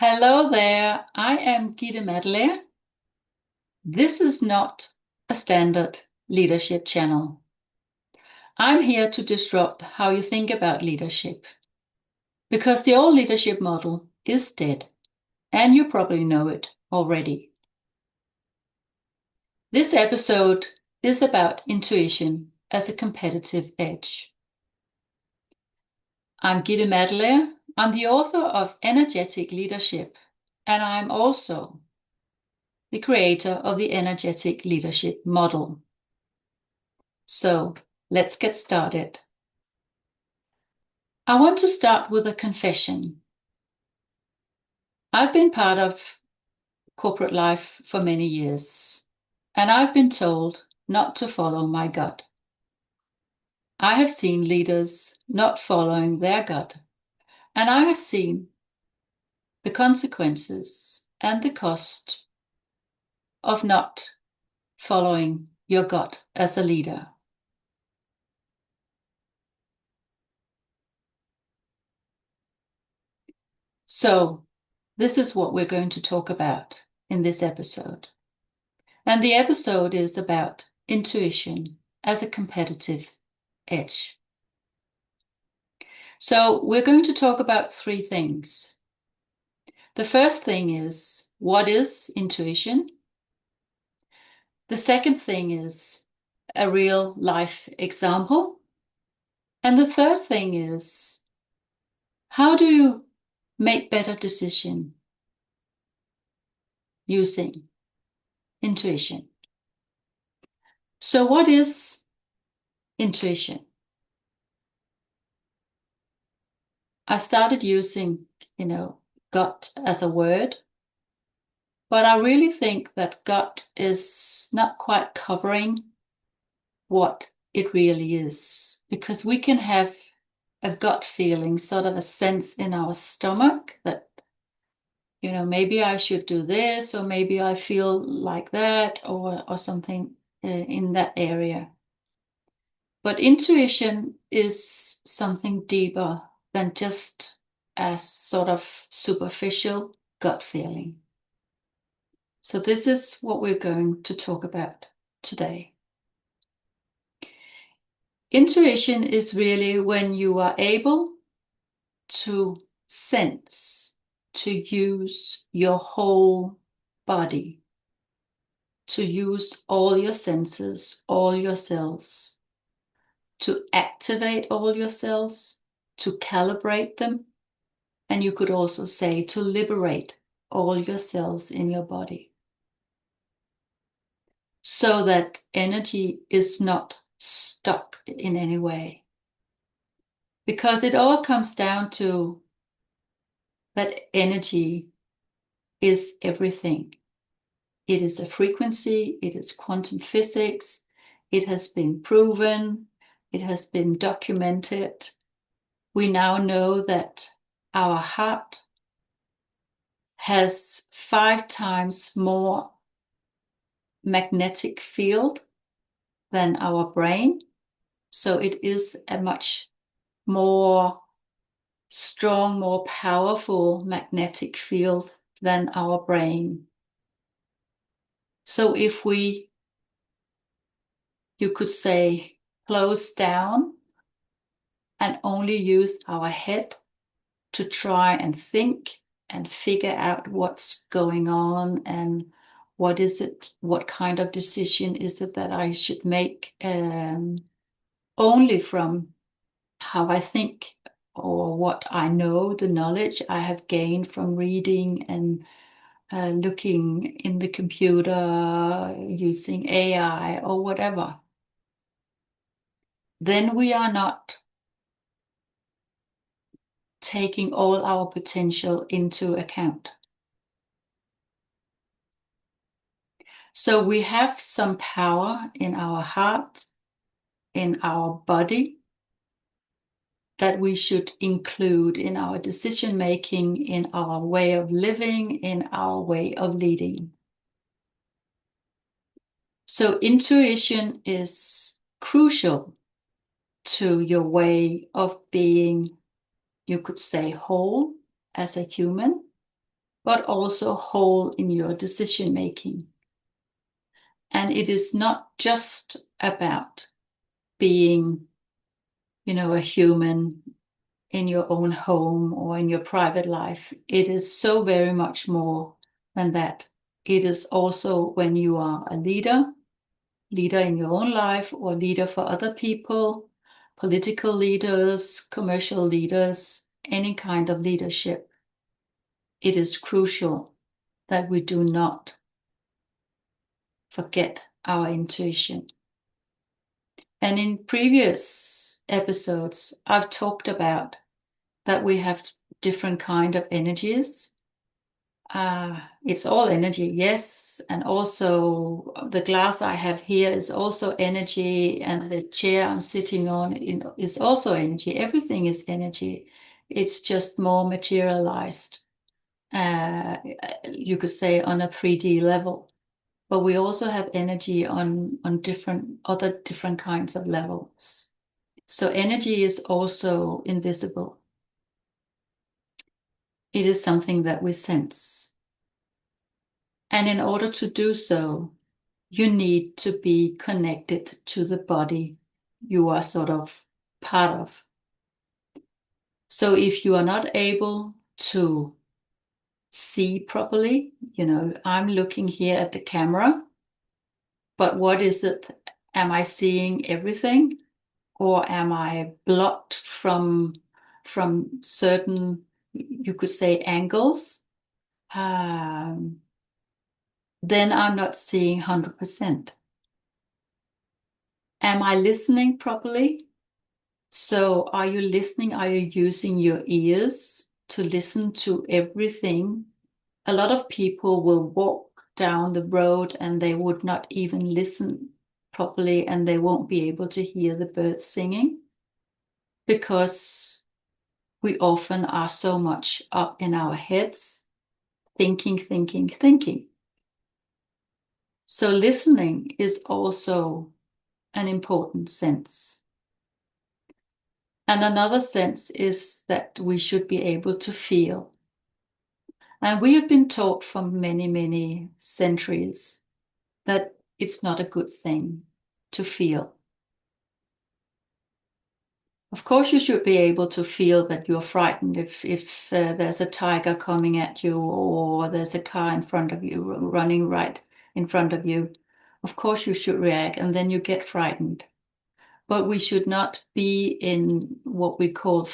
Hello there, I am Gitte Madeleine. This is not a standard leadership channel. I'm here to disrupt how you think about leadership because the old leadership model is dead, and you probably know it already. This episode is about intuition as a competitive edge. I'm Gitte Madeleine. I'm the author of Energetic Leadership, and I'm also the creator of the Energetic Leadership Model. So let's get started. I want to start with a confession. I've been part of corporate life for many years, and I've been told not to follow my gut. I have seen leaders not following their gut, and I have seen the consequences and the cost of not following your gut as a leader. So, this is what we're going to talk about in this episode. And the episode is about intuition as a competitive edge. So, we're going to talk about three things. The first thing is, what is intuition? The second thing is a real life example. And the third thing is, how do you make better decisions using intuition? So, what is intuition? I started using, gut as a word, but I really think that gut is not quite covering what it really is, because we can have a gut feeling, sort of a sense in our stomach that, maybe I should do this, or maybe I feel like that, or something in that area. But intuition is something deeper than just a sort of superficial gut feeling. So this is what we're going to talk about today. Intuition is really when you are able to sense, to use your whole body, to use all your senses, all your cells, to activate all your cells, to calibrate them, and you could also say to liberate all your cells in your body, so that energy is not stuck in any way. Because it all comes down to that energy is everything. It is a frequency, it is quantum physics, it has been proven, it has been documented. We now know that our heart has 5 times more magnetic field than our brain. So it is a much more strong, more powerful magnetic field than our brain. So if we, you could say, close down and only use our head to try and think and figure out what's going on and what is it, what kind of decision is it that I should make, only from how I think or what I know, the knowledge I have gained from reading and looking in the computer, using AI or whatever, then we are not taking all our potential into account. So we have some power in our heart, in our body, that we should include in our decision making, in our way of living, in our way of leading. So intuition is crucial to your way of being, you could say, whole as a human, but also whole in your decision making. And it is not just about being, a human in your own home or in your private life. It is so very much more than that. It is also when you are a leader in your own life or leader for other people, political leaders, commercial leaders, any kind of leadership. It is crucial that we do not forget our intuition. And in previous episodes, I've talked about that we have different kind of energies. It's all energy, yes. And also the glass I have here is also energy, and the chair I'm sitting on is also energy. Everything is energy. It's just more materialized. You could say on a 3D level. But we also have energy on different kinds of levels. So energy is also invisible. It is something that we sense. And in order to do so, you need to be connected to the body you are sort of part of. So if you are not able to see properly, I'm looking here at the camera, but what is it? Am I seeing everything? Or am I blocked from certain, you could say, angles? Then I'm not seeing 100%. Am I listening properly? So are you listening? Are you using your ears to listen to everything? A lot of people will walk down the road and they would not even listen properly, and they won't be able to hear the birds singing because we often are so much up in our heads, thinking. So listening is also an important sense. And another sense is that we should be able to feel. And we have been taught for many, many centuries that it's not a good thing to feel. Of course, you should be able to feel that you're frightened if there's a tiger coming at you, or there's a car in front of you running right in front of you. Of course, you should react, and then you get frightened. But we should not be in what we call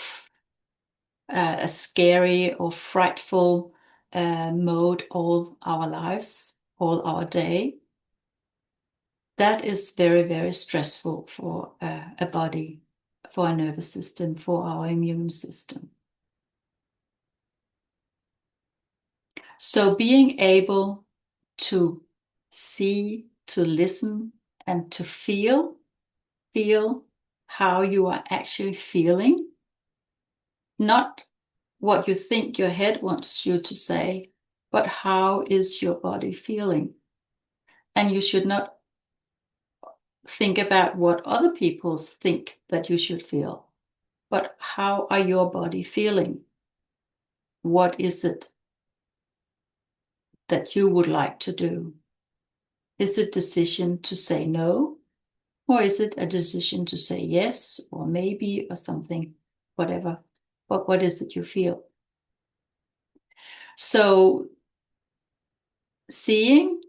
a scary or frightful mode all our lives, all our day. That is very, very stressful for a body, for a nervous system, for our immune system. So being able to see, to listen, and to feel how you are actually feeling, not what you think your head wants you to say, but how is your body feeling? And you should not think about what other people think that you should feel, but how are your body feeling? What is it that you would like to do? Is it a decision to say no? Or is it a decision to say yes or maybe or something, whatever? But what is it you feel? So seeing,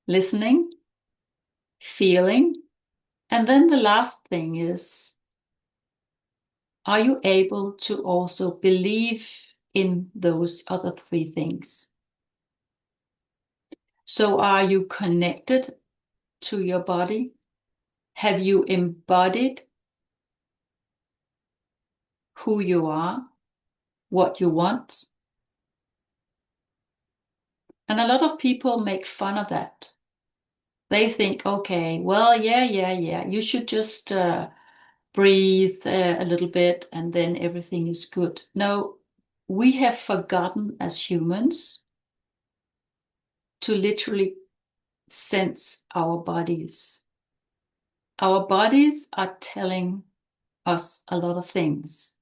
listening, feeling, and then the last thing is, are you able to also believe in those other three things? So are you connected to your body? Have you embodied who you are, what you want? And a lot of people make fun of that. They think, okay, well, yeah, you should just breathe a little bit and then everything is good. No, we have forgotten as humans to literally sense our bodies. Our bodies are telling us a lot of things.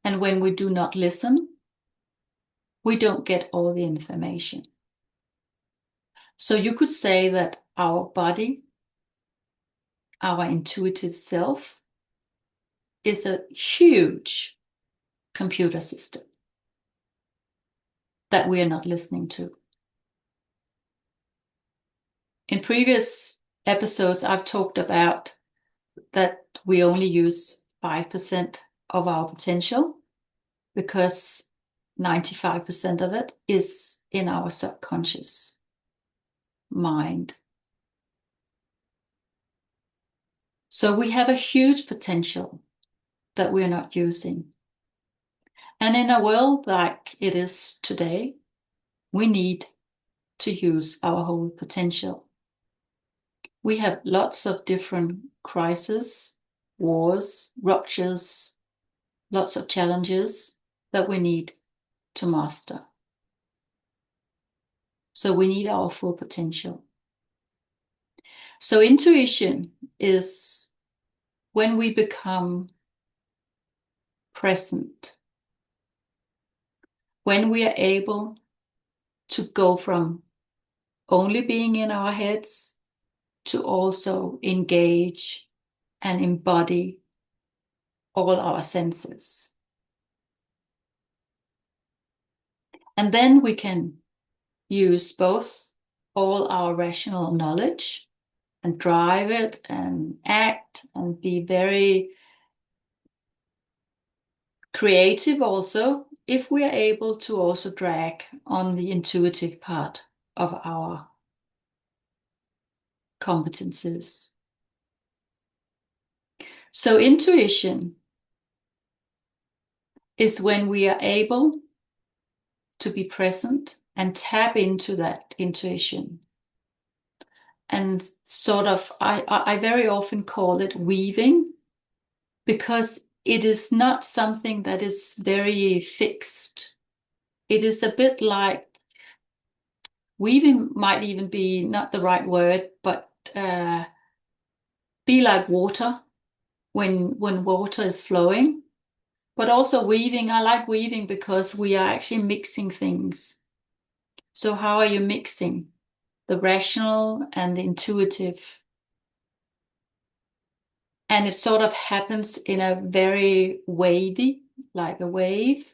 And when we do not listen, we don't get all the information. So you could say that our body, our intuitive self, is a huge computer system that we are not listening to. In previous episodes, I've talked about that we only use 5% of our potential because 95% of it is in our subconscious mind. So we have a huge potential that we're not using. And in a world like it is today, we need to use our whole potential. We have lots of different crises, wars, ruptures, lots of challenges that we need to master. So we need our full potential. So intuition is when we become present, when we are able to go from only being in our heads to also engage and embody all our senses. And then we can use both all our rational knowledge and drive it and act and be very creative also, if we are able to also drag on the intuitive part of our competences. So intuition is when we are able to be present and tap into that intuition. And sort of, I very often call it weaving, because it is not something that is very fixed. It is a bit like, weaving might even be not the right word, but be like water when water is flowing. But also weaving, I like weaving because we are actually mixing things. So how are you mixing the rational and the intuitive? And it sort of happens in a very wavy, like a wave,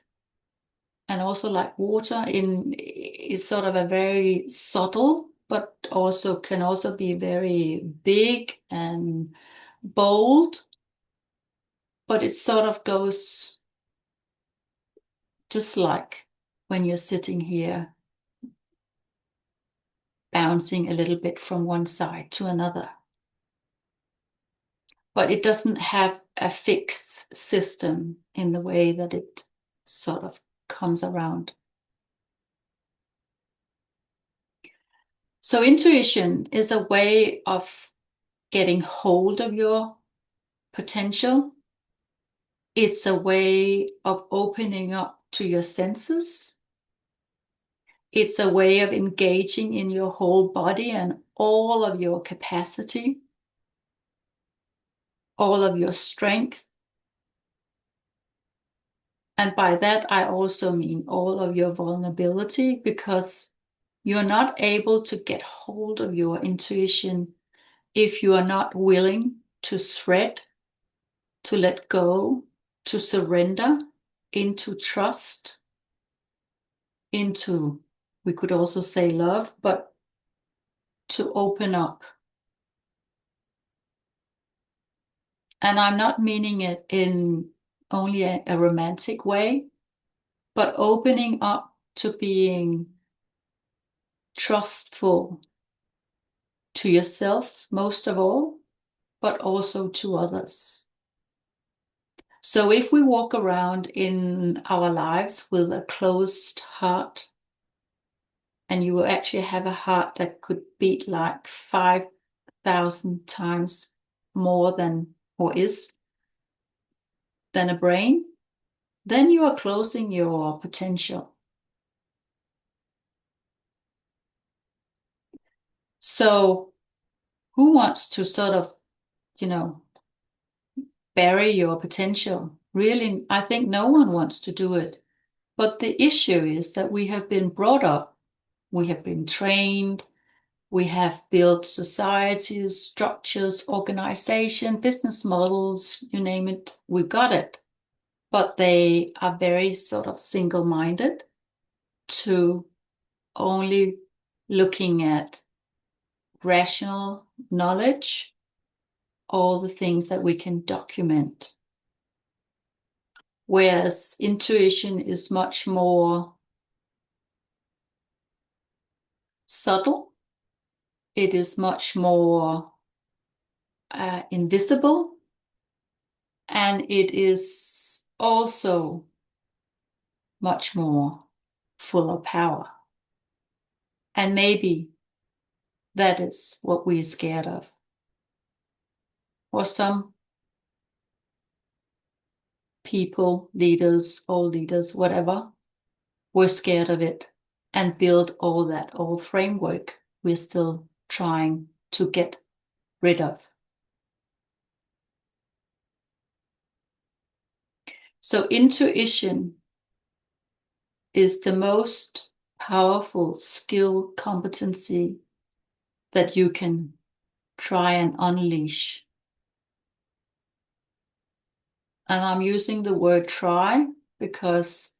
and also like water is sort of a very subtle, but also can also be very big and bold. But it sort of goes just like when you're sitting here, bouncing a little bit from one side to another. But it doesn't have a fixed system in the way that it sort of comes around. So intuition is a way of getting hold of your potential. It's a way of opening up to your senses. It's a way of engaging in your whole body and all of your capacity, all of your strength. And by that, I also mean all of your vulnerability, because you're not able to get hold of your intuition if you are not willing to thread, to let go, to surrender, into trust, into, we could also say love, but to open up. And I'm not meaning it in only a romantic way, but opening up to being trustful to yourself, most of all, but also to others. So if we walk around in our lives with a closed heart, and you will actually have a heart that could beat like 5,000 times more than, or is, than a brain, then you are closing your potential. So who wants to sort of, bury your potential? Really, I think no one wants to do it. But the issue is that we have been brought up, we have been trained, we have built societies, structures, organization, business models, you name it, we got it. But they are very sort of single-minded to only looking at rational knowledge, all the things that we can document. Whereas intuition is much more subtle. It is much more invisible. And it is also much more full of power. And maybe that is what we're scared of. Or some people, leaders, old leaders, whatever, were scared of it and build all that old framework we're still trying to get rid of. So intuition is the most powerful skill competency that you can try and unleash. And I'm using the word try because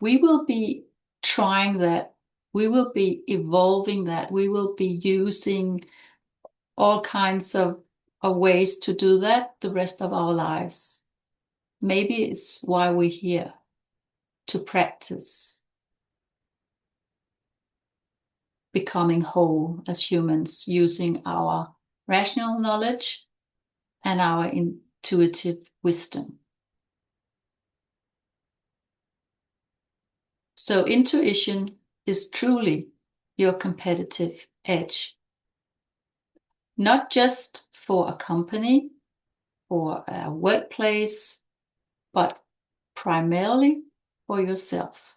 we will be trying that. We will be evolving that. We will be using all kinds of ways to do that the rest of our lives. Maybe it's why we're here, to practice becoming whole as humans using our rational knowledge and our intuitive wisdom. So intuition is truly your competitive edge, not just for a company or a workplace, but primarily for yourself.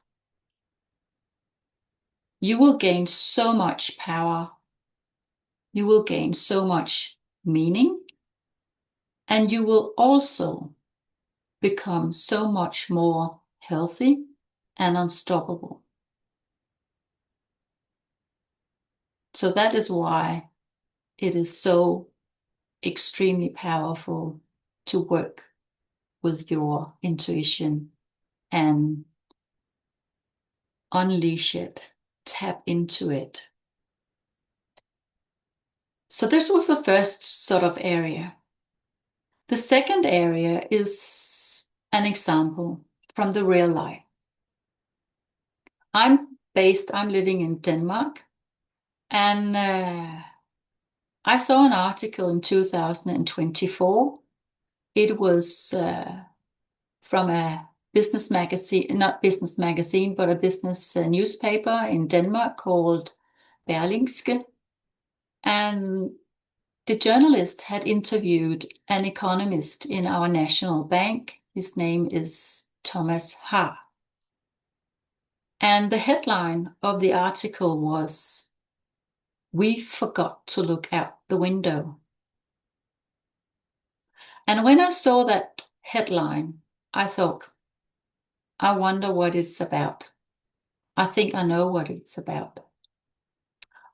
You will gain so much power, you will gain so much meaning, and you will also become so much more healthy and unstoppable. So that is why it is so extremely powerful to work with your intuition and unleash it, tap into it. So this was the first sort of area. The second area is an example from the real life. I'm living in Denmark, and I saw an article in 2024. It was from a business magazine, not business magazine, but a business newspaper in Denmark called Berlingske. And the journalist had interviewed an economist in our national bank. His name is Thomas Ha. And the headline of the article was, "We forgot to look out the window." And when I saw that headline, I thought, I wonder what it's about. I think I know what it's about.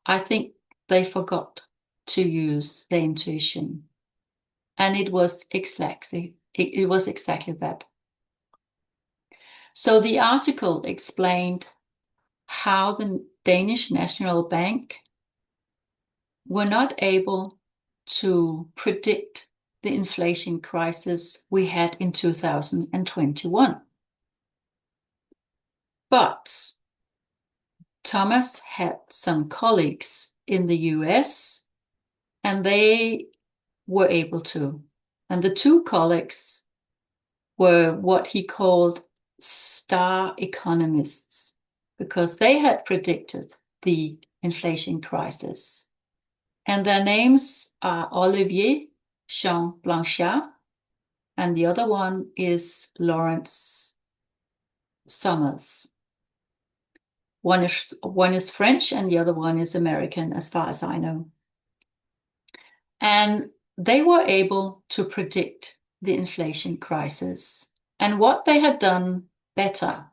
I think they forgot to use their intuition. And it was exactly that. So the article explained how the Danish National Bank were not able to predict the inflation crisis we had in 2021. But Thomas had some colleagues in the US, and they were able to. And the two colleagues were what he called star economists, because they had predicted the inflation crisis. And their names are Olivier Jean Blanchard, and the other one is Lawrence Summers. One is French and the other one is American, as far as I know. And they were able to predict the inflation crisis. And what they had done better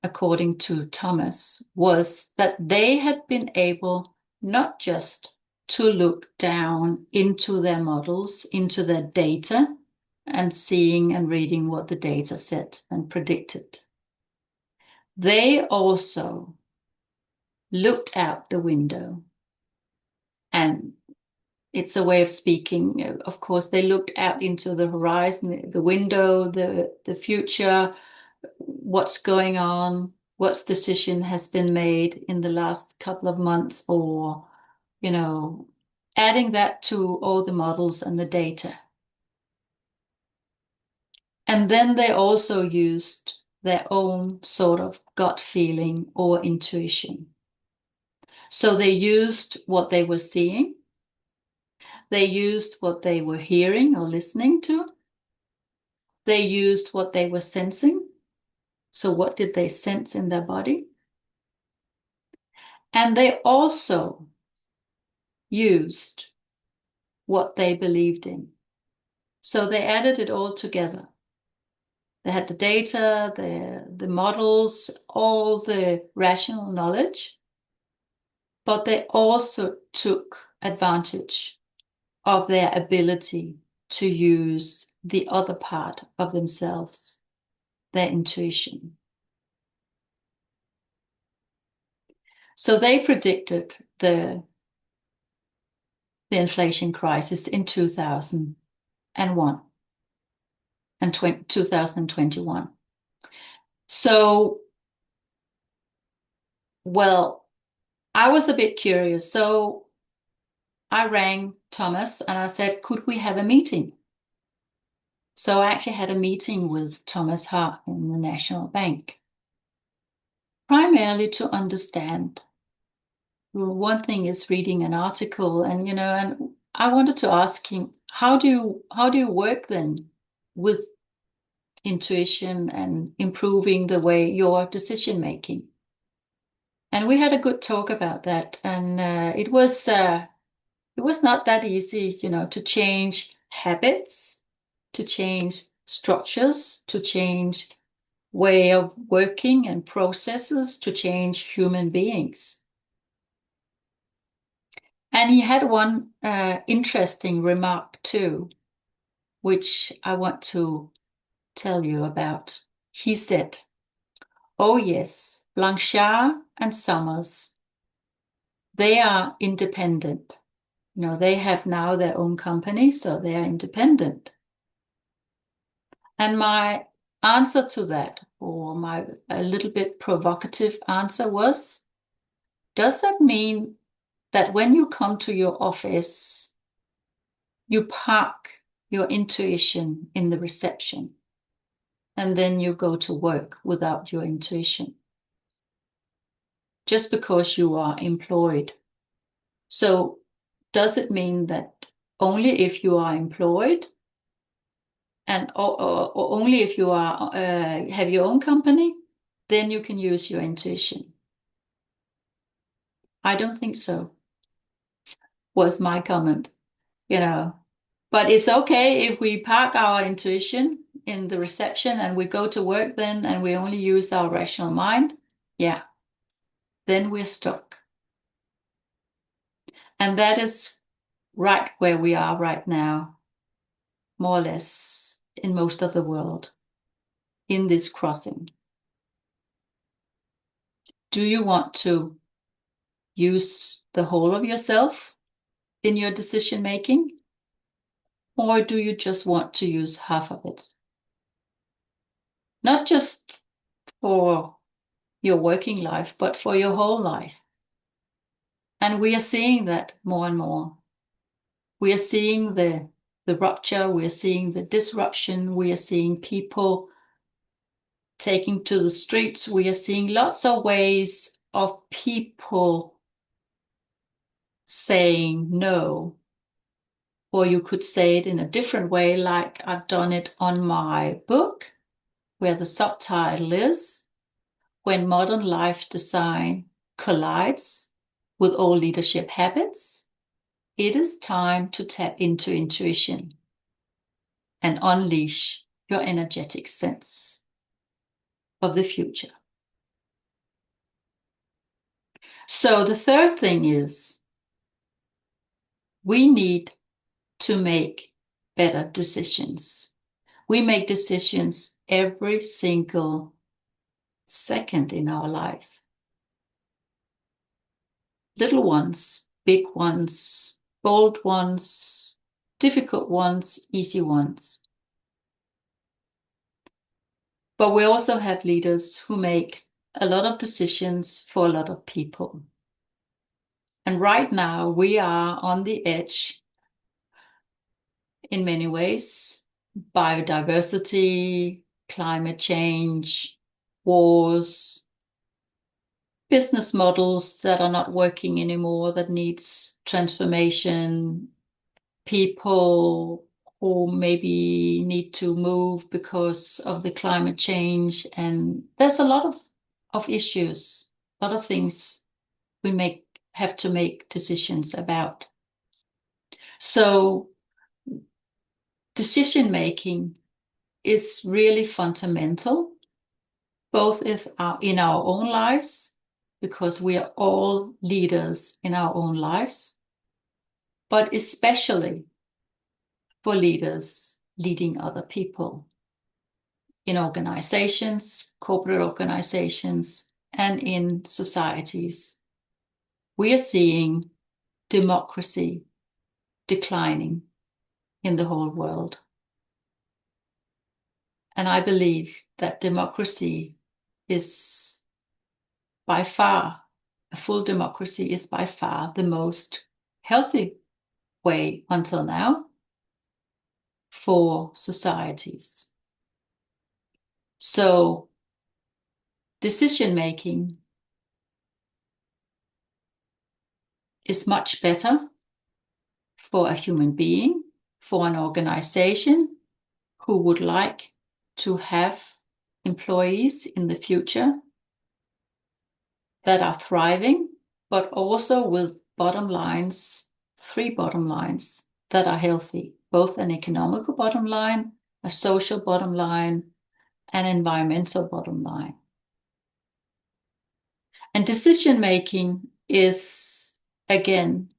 according to Thomas, was that they had been able not just to look down into their models, into their data, and seeing and reading what the data said and predicted. They also looked out the window, and it's a way of speaking. Of course, they looked out into the horizon, the window, the future, what's going on, what decision has been made in the last couple of months, or, adding that to all the models and the data. And then they also used their own sort of gut feeling or intuition. So they used what they were seeing. They used what they were hearing or listening to. They used what they were sensing. So what did they sense in their body? And they also used what they believed in. So they added it all together. They had the data, the models, all the rational knowledge, but they also took advantage of their ability to use the other part of themselves, their intuition. So they predicted the inflation crisis in 2001 and 2021. So, well, I was a bit curious. So I rang Thomas and I said, could we have a meeting? So I actually had a meeting with Thomas Hart in the National Bank, primarily to understand. One thing is reading an article, and and I wanted to ask him, how do you work then with intuition and improving the way your decision making? And we had a good talk about that, and it was not that easy, to change habits, to change structures, to change way of working and processes, to change human beings. And he had one interesting remark too, which I want to tell you about. He said, "Oh yes, Blanchard and Summers, they are independent. They have now their own company, so they are independent." And my answer to that, or my a little bit provocative answer was, does that mean that when you come to your office, you park your intuition in the reception and then you go to work without your intuition just because you are employed? So does it mean that only if you are employed and or only if you are have your own company, then you can use your intuition? I don't think so, was my comment, you know. But it's okay if we park our intuition in the reception and we go to work then and we only use our rational mind. Yeah, then we're stuck. And that is right where we are right now, more or less in most of the world, in this crossing. Do you want to use the whole of yourself in your decision making? Or do you just want to use half of it? Not just for your working life, but for your whole life. And we are seeing that more and more. We are seeing the rupture, we are seeing the disruption, we are seeing people taking to the streets, we are seeing lots of ways of people saying no. Or you could say it in a different way, like I've done it on my book, where the subtitle is When Modern Life Design Collides with All Leadership Habits, it is time to tap into intuition and unleash your energetic sense of the future. So the third thing is we need to make better decisions. We make decisions every single second in our life. Little ones, big ones, bold ones, difficult ones, easy ones. But we also have leaders who make a lot of decisions for a lot of people. And right now we are on the edge in many ways. Biodiversity, climate change, wars, business models that are not working anymore, that needs transformation, people who maybe need to move because of the climate change. And there's a lot of issues, a lot of things we have to make decisions about. So decision making is really fundamental, both in our own lives, because we are all leaders in our own lives, but especially for leaders leading other people in organizations, corporate organizations, and in societies. We are seeing democracy declining in the whole world. And I believe that democracy is by far, a full democracy is by far the most healthy way until now for societies. So decision making is much better for a human being, for an organization who would like to have employees in the future that are thriving, but also with bottom lines, 3 bottom lines that are healthy, both an economical bottom line, a social bottom line, an environmental bottom line. And decision making is, again,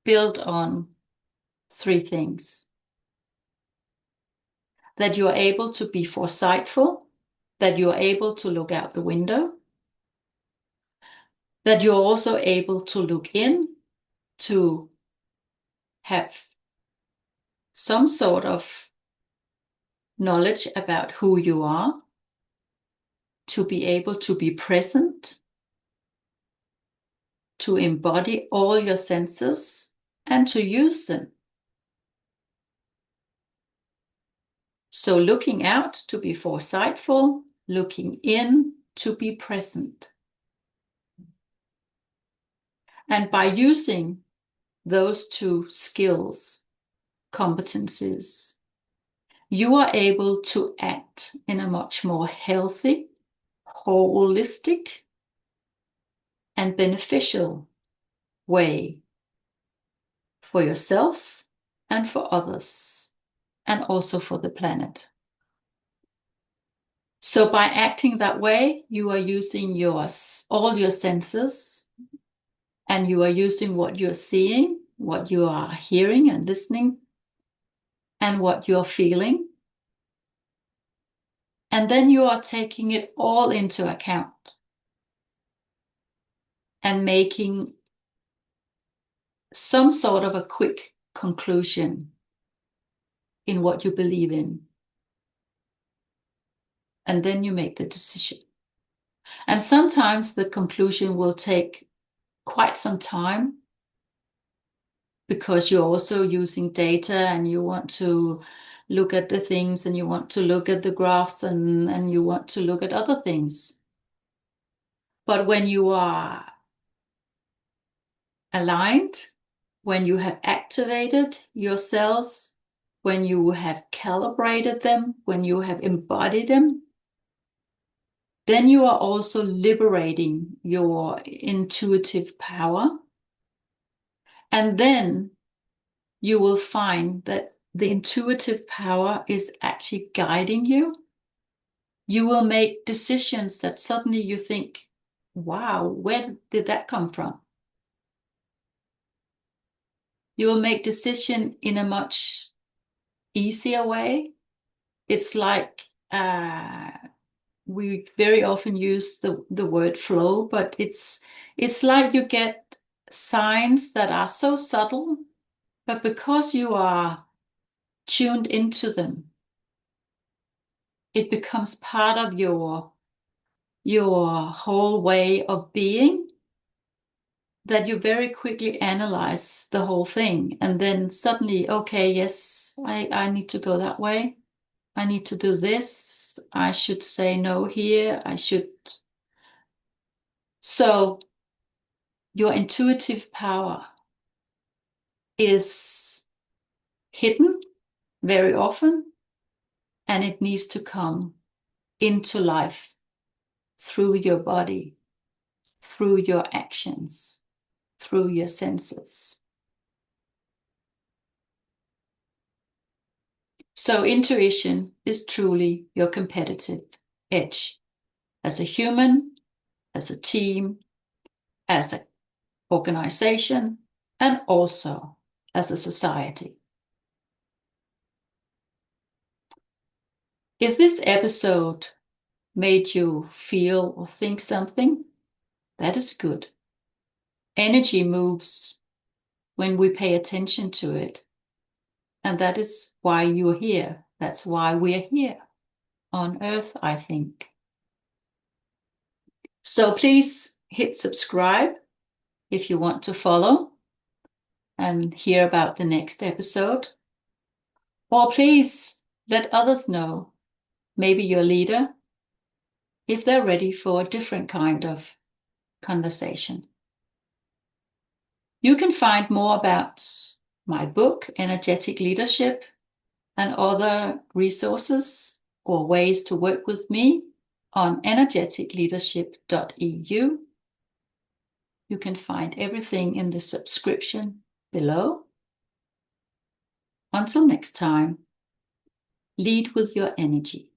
built on 3 things. That you are able to be foresightful, that you are able to look out the window, that you're also able to look in, to have some sort of knowledge about who you are, to be able to be present, to embody all your senses, and to use them. So looking out to be foresightful, looking in to be present. And by using those 2 skills, competencies, you are able to act in a much more healthy, holistic, and beneficial way for yourself and for others, and also for the planet. So by acting that way, you are using all your senses, and you are using what you're seeing, what you are hearing and listening, and what you're feeling. And then you are taking it all into account and making some sort of a quick conclusion in what you believe in. And then you make the decision. And sometimes the conclusion will take quite some time, because you're also using data and you want to look at the things, and you want to look at the graphs, and you want to look at other things. But when you are aligned, when you have activated your cells, when you have calibrated them, when you have embodied them, then you are also liberating your intuitive power. And then you will find that the intuitive power is actually guiding you. You will make decisions that suddenly you think, wow, where did that come from? You will make decision in a much easier way. It's like we very often use the word flow, but it's like you get signs that are so subtle, but because you are tuned into them, it becomes part of your whole way of being, that you very quickly analyze the whole thing and then suddenly, okay, yes, I need to go that way. I need to do this. I should say no here. I should. So your intuitive power is hidden very often, and it needs to come into life through your body, through your actions, through your senses. So intuition is truly your competitive edge as a human, as a team, as an organization, and also as a society. If this episode made you feel or think something, that is good. Energy moves when we pay attention to it. And that is why you're here. That's why we're here on Earth, I think. So please hit subscribe if you want to follow and hear about the next episode. Or please let others know, maybe your leader, if they're ready for a different kind of conversation. You can find more about my book, Energetic Leadership, and other resources or ways to work with me on energeticleadership.eu. You can find everything in the subscription below. Until next time, lead with your energy.